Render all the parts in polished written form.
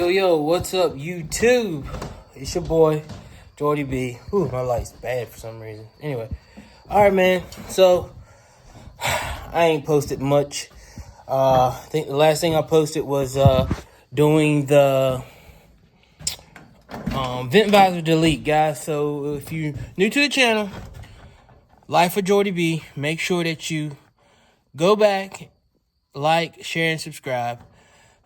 Yo, what's up, YouTube? It's your boy, Jordy B. Ooh, my light's bad for some reason. Anyway, alright, man. So, I ain't posted much. I think the last thing I posted was doing the vent visor delete, guys. So, if you're new to the channel, Life of Jordy B, make sure that you go back, like, share, and subscribe.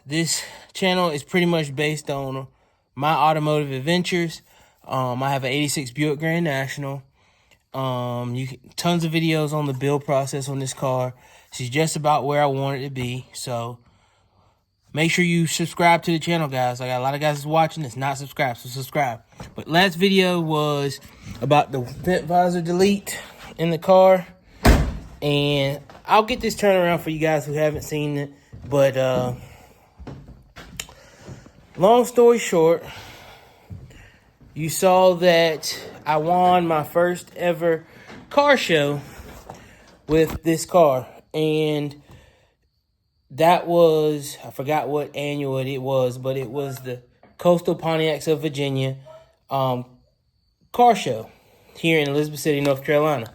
This channel is pretty much based on my automotive adventures. I have an 86 Buick Grand National. Tons of videos on the build process on this car. She's just about where I want it to be. So make sure you subscribe to the channel, guys. I got a lot of guys watching that's not subscribed, so subscribe. But last video was about the vent visor delete in the car. And I'll get this turned around for you guys who haven't seen it. But long story short, you saw that I won my first ever car show with this car. And that was, I forgot what annual it was, but it was the Coastal Pontiacs of Virginia car show here in Elizabeth City, North Carolina.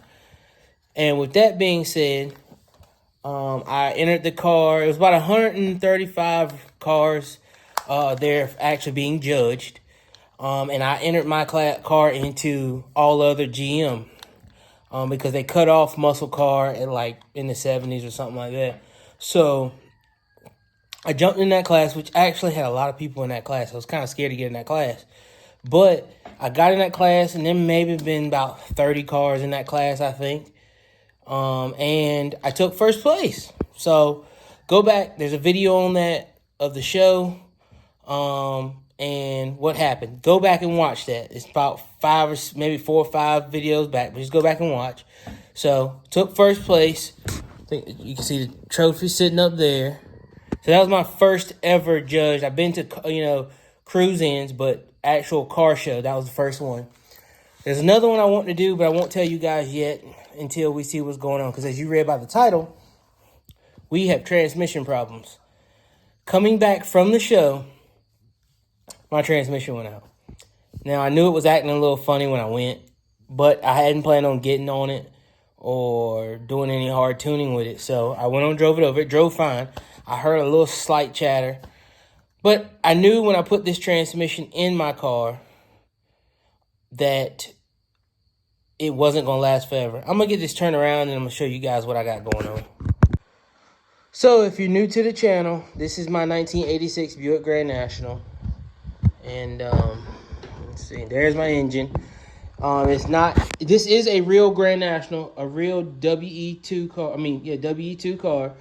And with that being said, I entered the car. It was about 135 cars they're actually being judged. And I entered my car into all other GM because they cut off muscle car at like in the 70s or something like that. So I jumped in that class, which actually had a lot of people in that class. I was kind of scared to get in that class. But I got in that class, and then maybe been about 30 cars in that class, I think. And I took first place. So go back. There's a video on that of the show. And what happened. Go back and watch that. It's about 5 or maybe 4 or 5 videos back, but just go back and watch. So, took first place. I think you can see the trophy sitting up there. So that was my first ever judge. I've been to, cruise-ins, but actual car show, that was the first one. There's another one I want to do, but I won't tell you guys yet until we see what's going on. Because as you read by the title, we have transmission problems. Coming back from the show, my transmission went out. Now, I knew it was acting a little funny when I went, but I hadn't planned on getting on it or doing any hard tuning with it. So I went on, drove it over. It drove fine. I heard a little slight chatter. But I knew when I put this transmission in my car that it wasn't going to last forever. I'm going to get this turned around and I'm going to show you guys what I got going on. So if you're new to the channel, this is my 1986 Buick Grand National. And let's see, there's my engine. This is a real Grand National, a real WE2 car. WE2 car,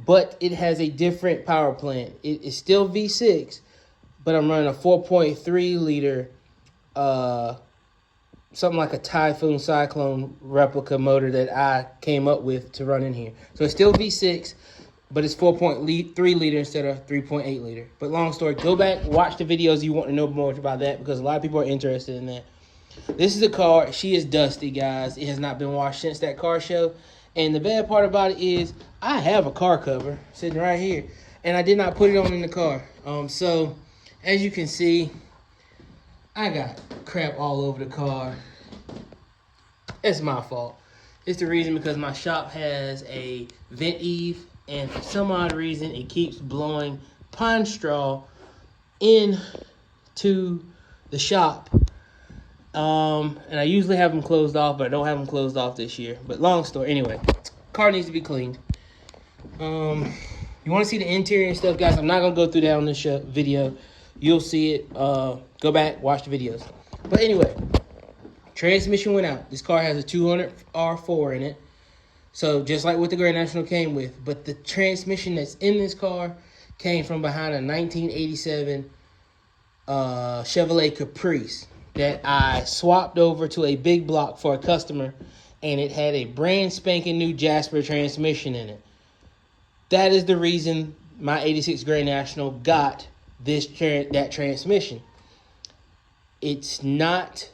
but it has a different power plant. It is still V6, but I'm running a 4.3 liter, something like a Typhoon Cyclone replica motor that I came up with to run in here. So it's still V6. But it's 4.3 liter instead of 3.8 liter. But long story, go back, watch the videos you want to know more about that because a lot of people are interested in that. This is a car. She is dusty, guys. It has not been washed since that car show. And the bad part about it is I have a car cover sitting right here. And I did not put it on in the car. So, as you can see, I got crap all over the car. It's my fault. It's the reason because my shop has a vent eave. And for some odd reason, it keeps blowing pine straw into the shop. And I usually have them closed off, but I don't have them closed off this year. But long story. Anyway, car needs to be cleaned. You want to see the interior and stuff, guys? I'm not going to go through that on this video. You'll see it. Go back, watch the videos. But anyway, transmission went out. This car has a 200 R4 in it. So just like what the Grand National came with, but the transmission that's in this car came from behind a 1987 Chevrolet Caprice that I swapped over to a big block for a customer, and it had a brand spanking new Jasper transmission in it. That is the reason my 86 Grand National got that transmission. It's not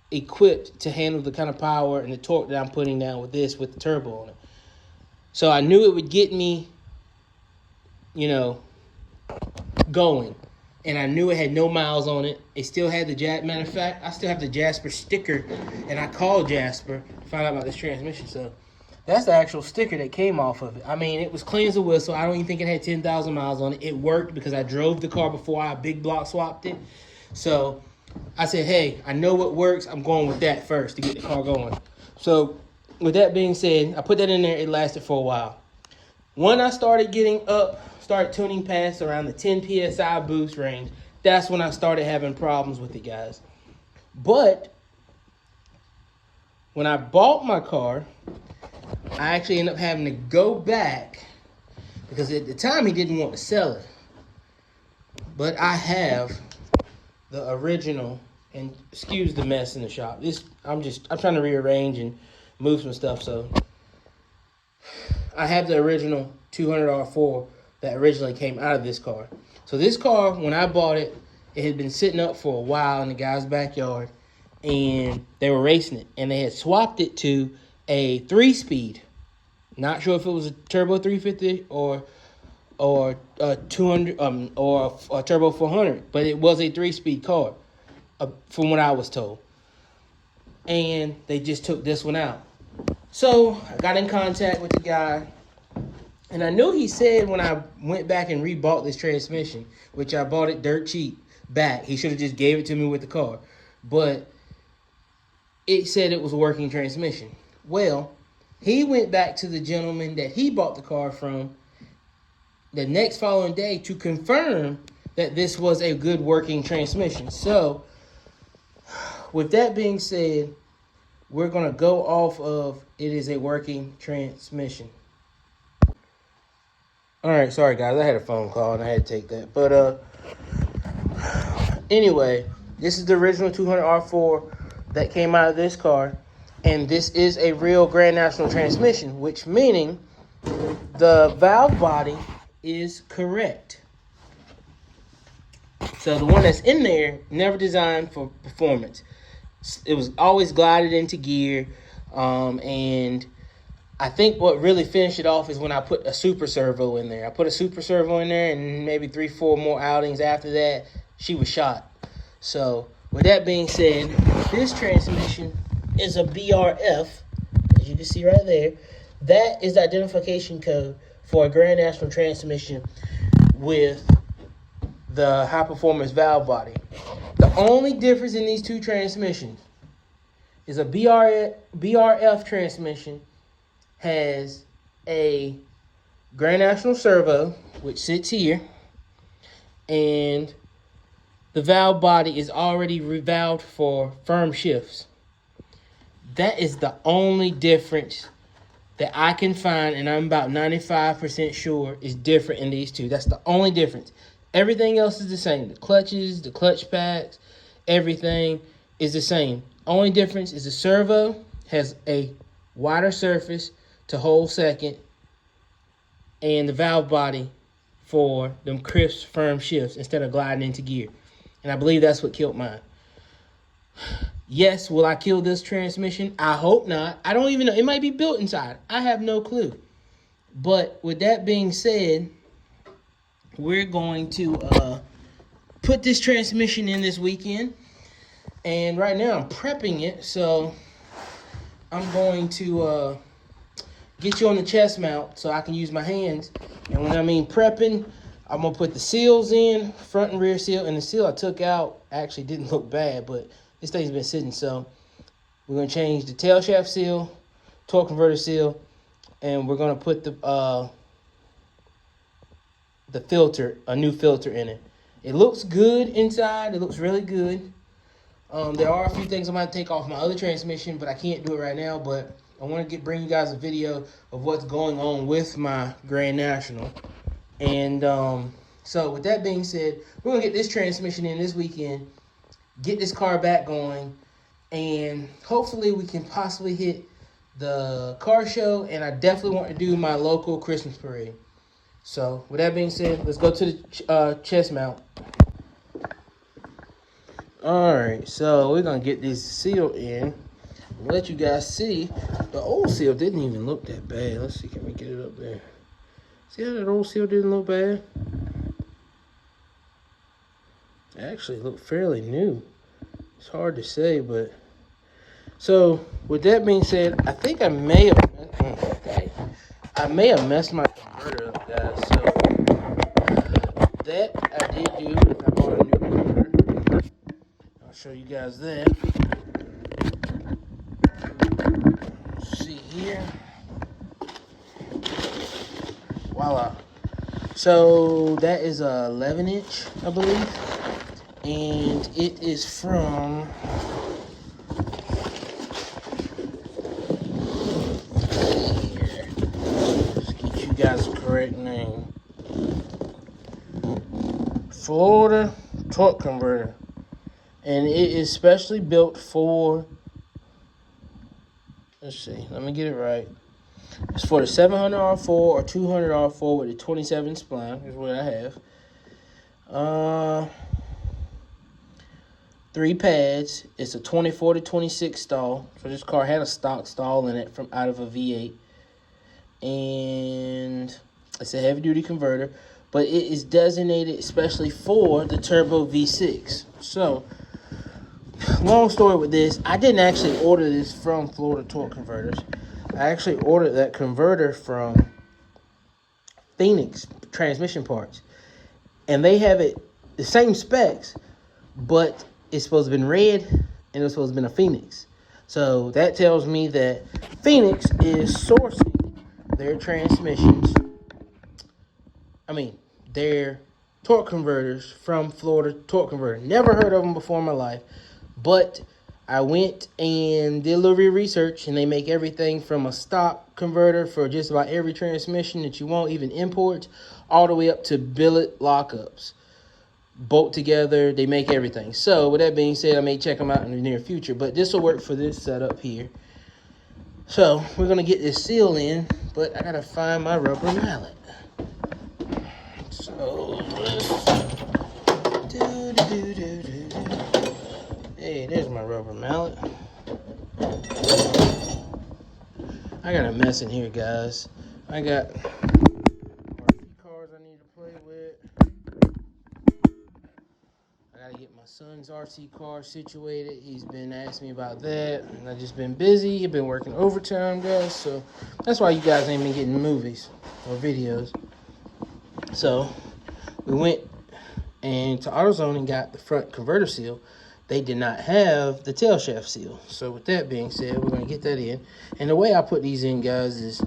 equipped to handle the kind of power and the torque that I'm putting down with the turbo on it. So I knew it would get me, going. And I knew it had no miles on it. It still had the matter of fact, I still have the Jasper sticker, and I called Jasper to find out about this transmission. So that's the actual sticker that came off of it. I mean, it was clean as a whistle. I don't even think it had 10,000 miles on it. It worked because I drove the car before I big block swapped it. So I said, hey, I know what works. I'm going with that first to get the car going. So with that being said, I put that in there. It lasted for a while. When I started tuning past around the 10 PSI boost range, that's when I started having problems with it, guys. But when I bought my car, I actually ended up having to go back because at the time he didn't want to sell it. But I have the original, and excuse the mess in the shop. I'm trying to rearrange and move some stuff, so I have the original 200R4 that originally came out of this car. So this car, when I bought it, it had been sitting up for a while in the guy's backyard, and they were racing it, and they had swapped it to a 3-speed. Not sure if it was a turbo 350 or a 200 or a turbo 400, but it was a 3-speed car, from what I was told. And they just took this one out. So I got in contact with the guy, and I knew he said when I went back and rebought this transmission, which I bought it dirt cheap back, he should have just gave it to me with the car, but it said it was a working transmission. Well, he went back to the gentleman that he bought the car from the next following day to confirm that this was a good working transmission. So with that being said, we're going to go off of it is a working transmission. All right, sorry guys, I had a phone call and I had to take that. But anyway, this is the original 200R4 that came out of this car, and this is a real Grand National transmission, which meaning the valve body is correct. So the one that's in there, never designed for performance. It was always glided into gear, and I think what really finished it off is when I put a super servo in there. I put a super servo in there, and maybe 3-4 more outings after that, she was shot. So with that being said, this transmission is a BRF, as you can see right there. That is the identification code for a Grand National transmission with the high performance valve body. The only difference in these two transmissions is a BRF transmission has a Grand National servo, which sits here, and the valve body is already revalved for firm shifts. That is the only difference that I can find, and I'm about 95% sure is different in these two. That's the only difference. Everything else is the same. The clutches, the clutch packs, everything is the same. Only difference is the servo has a wider surface to hold second, and the valve body for them crisp, firm shifts instead of gliding into gear. And I believe that's what killed mine. Yes, will I kill this transmission? I hope not. I don't even know. It might be built inside. I have no clue. But with that being said, we're going to put this transmission in this weekend. And right now I'm prepping it. So I'm going to get you on the chest mount so I can use my hands. And when I mean prepping, I'm going to put the seals in, front and rear seal. And the seal I took out actually didn't look bad, but this thing's been sitting. So we're going to change the tail shaft seal, torque converter seal, and we're going to put the filter, a new filter in it. It looks good inside. It looks really good. There are a few things I might take off my other transmission, but I can't do it right now. But I want to bring you guys a video of what's going on with my Grand National. And so with that being said, we're going to get this transmission in this weekend, get this car back going, and hopefully we can possibly hit the car show. And I definitely want to do my local Christmas parade. So with that being said, let's go to the chest mount. Alright, so we're going to get this seal in. Let you guys see. The old seal didn't even look that bad. Let's see, can we get it up there? See how that old seal didn't look bad? actually look fairly new. It's hard to say, but so with that being said, I think I may have messed my converter up, guys. So that I did do. I bought a new converter. I'll show you guys that. See here. Voila. So that is a 11-inch, I believe, and it is from. Let's get you guys the correct name. Florida torque converter, and it is specially built for. Let's see. Let me get it right. It's for the 700R4 or 200R4 with the 27 spline. Is what I have. 3 pads. It's a 24 to 26 stall. So this car had a stock stall in it from out of a V8, and it's a heavy duty converter, but it is designated especially for the turbo V6. So, long story with this, I didn't actually order this from Florida Torque Converters. I actually ordered that converter from Phoenix Transmission Parts, and they have it the same specs, but it's supposed to have been red and it's supposed to have been a Phoenix. So that tells me that Phoenix is sourcing their transmissions, their torque converters from Florida Torque Converter. Never heard of them before in my life, but I went and did a little bit of research, and they make everything from a stock converter for just about every transmission that you want, even imports, all the way up to billet lockups. Bolt together, they make everything. So with that being said, I may check them out in the near future, but this will work for this setup here. So we're going to get this seal in, but I got to find my rubber mallet. So, hey, there's my rubber mallet. I got a mess in here, guys. I got RC cars I need to play with. I got to get my son's RC car situated. He's been asking me about that, and I've just been busy. I've been working overtime, guys, so that's why you guys ain't been getting movies or videos. So we went and to AutoZone and got the front converter seal. They did not have the tail shaft seal. So with that being said, we're going to get that in. And the way I put these in, guys, is,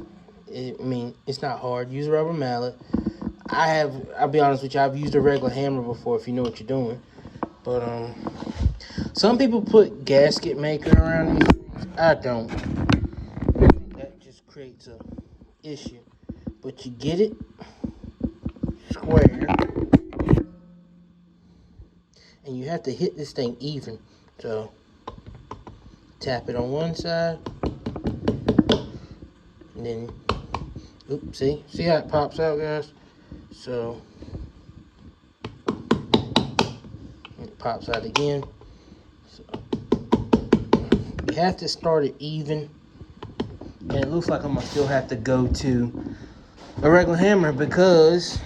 it's not hard. Use a rubber mallet. I'll be honest with you, I've used a regular hammer before if you know what you're doing. But some people put gasket maker around these things. I don't. That just creates a issue. But you get it square, and you have to hit this thing even. So tap it on one side, and then see how it pops out, guys? So it pops out again. So you have to start it even, and it looks like I'm gonna still have to go to a regular hammer because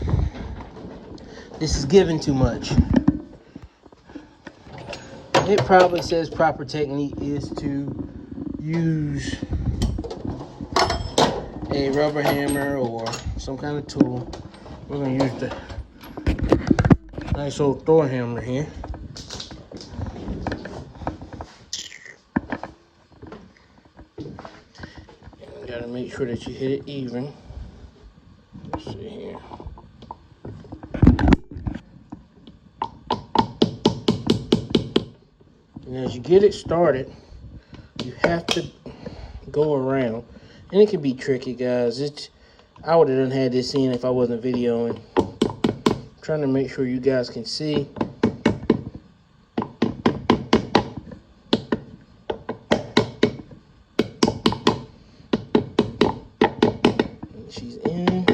this is giving too much. It probably says proper technique is to use a rubber hammer or some kind of tool. We're going to use the nice old Thor hammer here. You got to make sure that you hit it even. Let's see here. And as you get it started, you have to go around. And it can be tricky, guys. I would have done had this in if I wasn't videoing. I'm trying to make sure you guys can see. And she's in.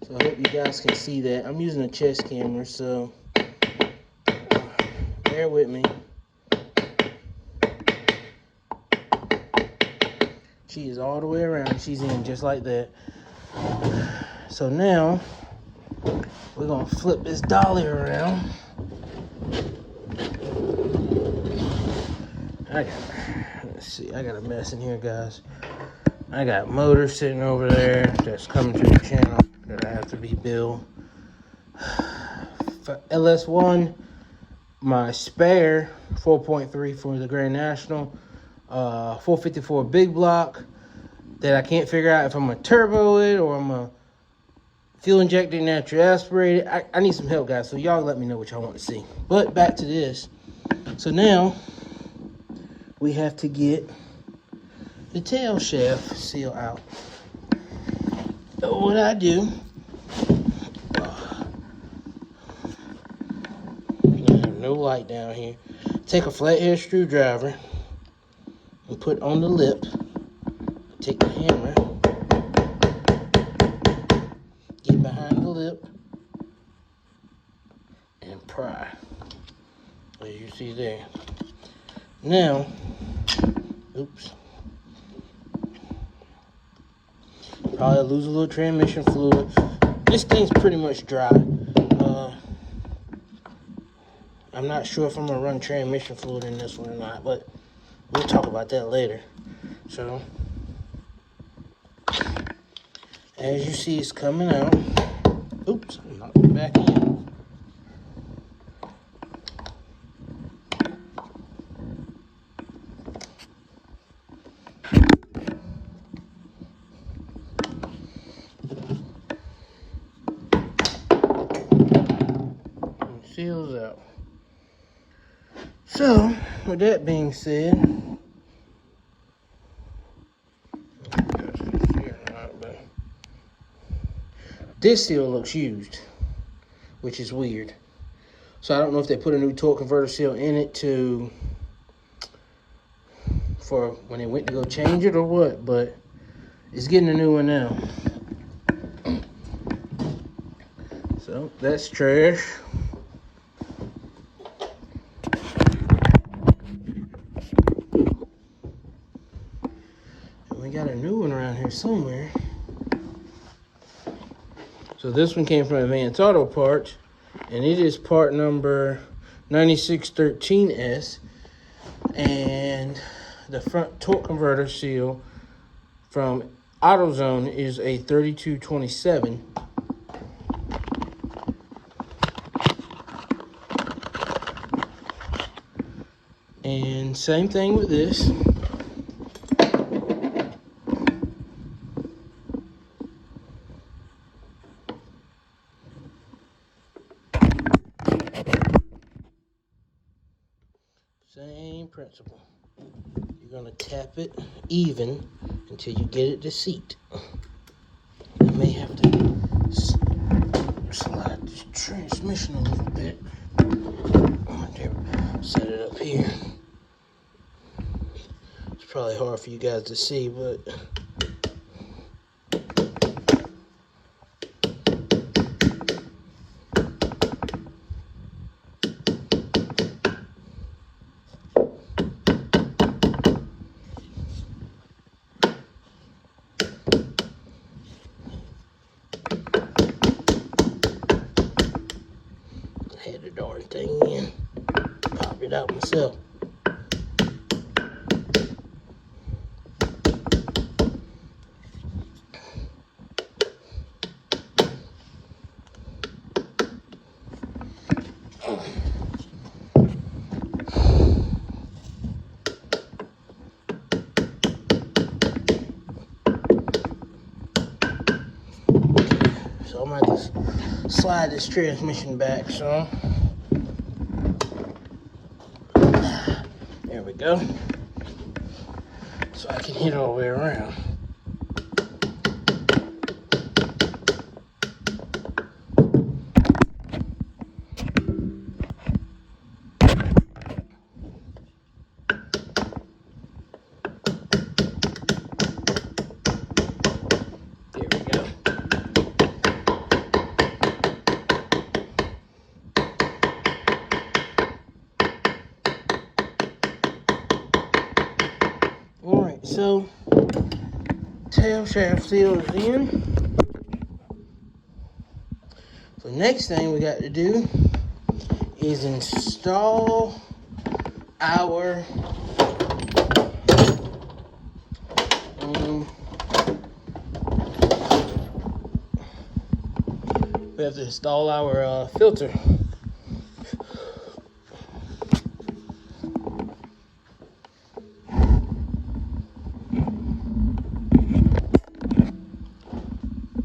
So I hope you guys can see that. I'm using a chest camera, so bear with me. She is all the way around. She's in just like that. So now we're gonna flip this dolly around. Let's see, I got a mess in here, guys. I got motors sitting over there that's coming to the channel that I have to rebuild. For LS1, my spare 4.3 for the Grand National, 454 big block that I can't figure out if I'm gonna turbo it or I'm gonna fuel inject it, natural aspirate it. I need some help, guys, so y'all let me know what y'all want to see. But back to this. So now we have to get the tail shaft seal out. So what I do, I have no light down here. Take a flathead screwdriver and put on the lip. Take the hammer, get behind the lip, and pry. As you see there. Now, oops. Probably lose a little transmission fluid. This thing's pretty much dry. I'm not sure if I'm gonna run transmission fluid in this one or not, but we'll talk about that later. So, as you see, it's coming out. Oops, I'm not going back in. Seals out. So, with that being said, this seal looks used, which is weird. So I don't know if they put a new torque converter seal in it for when they went to go change it or what, but it's getting a new one now. So that's trash. And we got a new one around here somewhere. So this one came from Advanced Auto Parts, and it is part number 9613S. And the front torque converter seal from AutoZone is a 3227. And same thing with this. Same principle. You're gonna tap it even until you get it to seat. You may have to slide this transmission a little bit. Set it up here. It's probably hard for you guys to see, but I had the darn thing in. Popped it out myself. So I'm gonna just slide this transmission back some. There we go. So I can hit all the way around. So have shaft seals in. So next thing we got to do is install our we have to install our filter.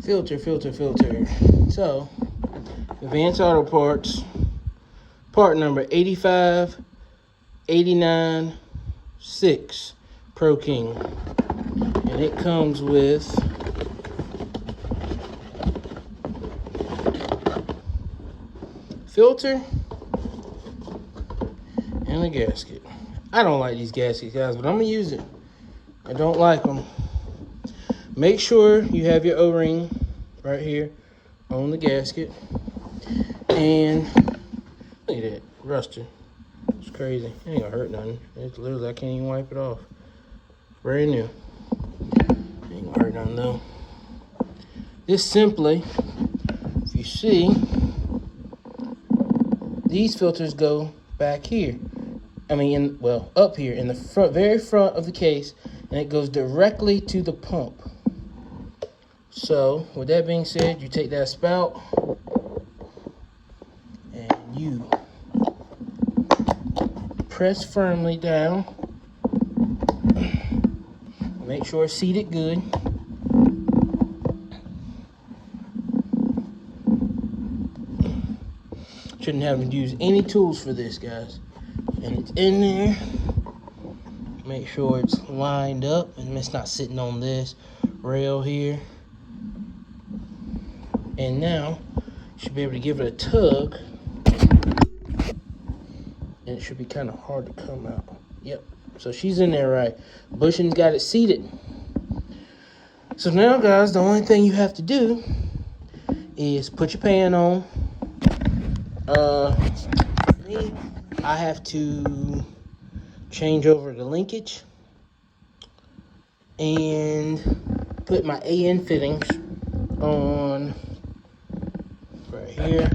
Filter. So, Advanced Auto Parts, part number 85896, Pro King. And it comes with filter and a gasket. I don't like these gaskets, guys, but I'm going to use it. I don't like them. Make sure you have your O-ring right here on the gasket. And look at that, rusted. It's crazy. It ain't gonna hurt nothing. It's literally, I can't even wipe it off. Brand new. Ain't gonna hurt nothing though. This simply, if you see, these filters go back here. I mean, up here in the front, very front of the case, and it goes directly to the pump. So, with that being said, you take that spout and you press firmly down. Make sure it's seated good. Shouldn't have to use any tools for this, guys. And it's in there. Make sure it's lined up and it's not sitting on this rail here. And now, you should be able to give it a tug. And it should be kind of hard to come out. Yep. So she's in there right. Bushing's got it seated. So now, guys, the only thing you have to do is put your pan on. Me, I have to change over the linkage and put my AN fittings on right here.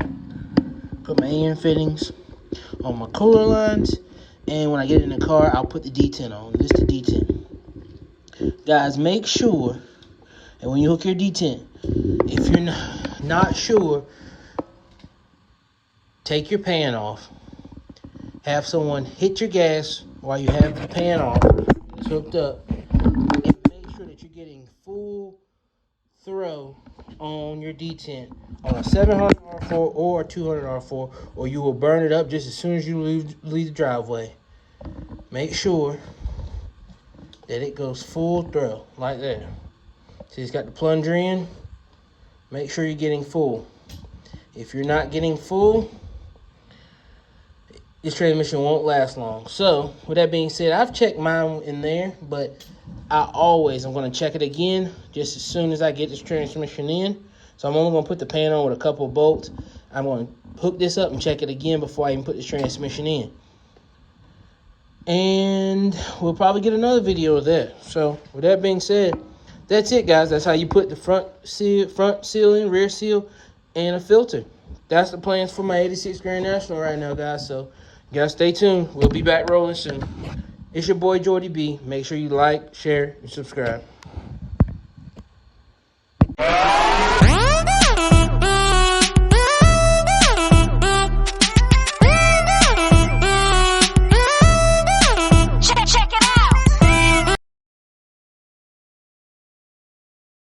Put my AN fittings on my cooler lines, and when I get in the car, I'll put the D10 on. This is the D10. Guys, make sure, and when you hook your D10, if you're not sure, take your pan off. Have someone hit your gas while you have the pan off. It's hooked up. And make sure that you're getting full throw on your D10 on a 700 R4 or a 200 R4, or you will burn it up just as soon as you leave the driveway. Make sure that it goes full throw like that. See, it's got the plunger in. Make sure you're getting full. If you're not getting full, this transmission won't last long. So, with that being said, I've checked mine in there, but I'm going to check it again just as soon as I get this transmission in. So I'm only going to put the pan on with a couple of bolts. I'm going to hook this up and check it again before I even put this transmission in. And we'll probably get another video of that. So with that being said, that's it, guys. That's how you put the front seal in, rear seal, and a filter. That's the plans for my 86 Grand National right now, guys. So you guys stay tuned. We'll be back rolling soon. It's your boy Jordy B. Make sure you like, share, and subscribe.